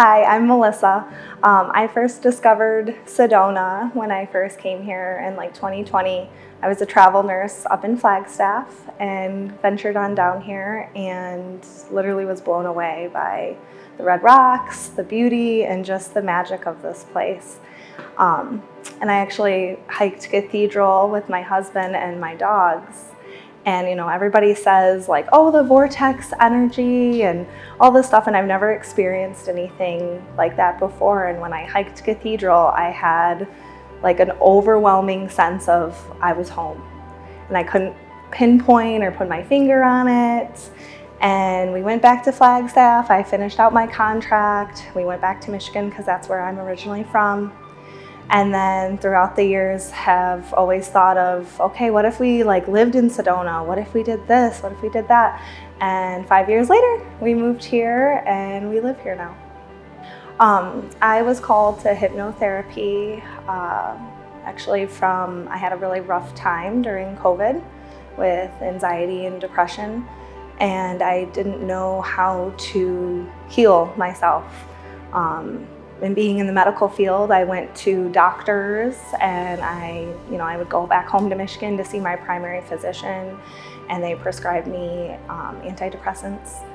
Hi, I'm Melissa. I first discovered Sedona when I first came here in 2020. I was a travel nurse up in Flagstaff and ventured on down here and literally was blown away by the red rocks, the beauty, and just the magic of this place. And I actually hiked Cathedral with my husband and my dogs. And everybody says oh, the vortex energy and all this stuff, and I've never experienced anything like that before. And when I hiked Cathedral, I had an overwhelming sense of I was home, and I couldn't pinpoint or put my finger on it. And we went back to Flagstaff. I finished out my contract. We went back to Michigan because that's where I'm originally from. And then throughout the years have always thought of, okay, what if we lived in Sedona? What if we did this? What if we did that? And 5 years later, we moved here and we live here now. I was called to hypnotherapy actually I had a really rough time during COVID with anxiety and depression, and I didn't know how to heal myself. And being in the medical field, I went to doctors, and I would go back home to Michigan to see my primary physician, and they prescribed me antidepressants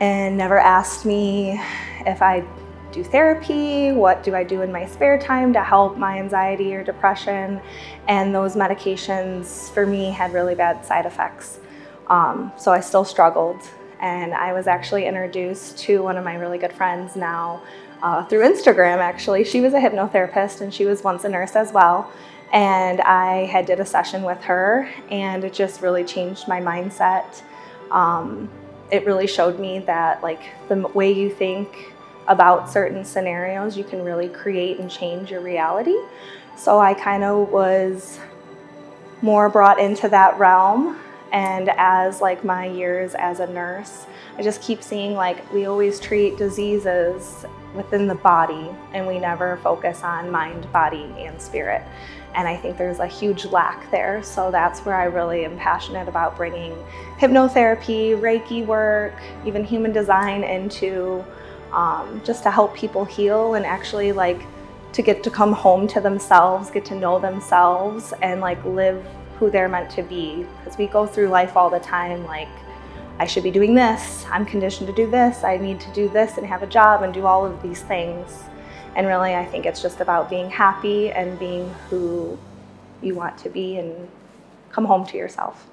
and never asked me if I do therapy, what do I do in my spare time to help my anxiety or depression. And those medications for me had really bad side effects. So I still struggled. And I was actually introduced to one of my really good friends now through Instagram, actually. She was a hypnotherapist and she was once a nurse as well. And I had did a session with her, and it just really changed my mindset. It really showed me that the way you think about certain scenarios, you can really create and change your reality. So I kind of was more brought into that realm. And as my years as a nurse, I just keep seeing we always treat diseases within the body, and we never focus on mind, body, and spirit. And I think there's a huge lack there. So that's where I really am passionate about bringing hypnotherapy, Reiki work, even human design into just to help people heal and actually to get to come home to themselves, get to know themselves, and live who they're meant to be. Because we go through life all the time I should be doing this, I'm conditioned to do this, I need to do this and have a job and do all of these things. And really, I think it's just about being happy and being who you want to be and come home to yourself.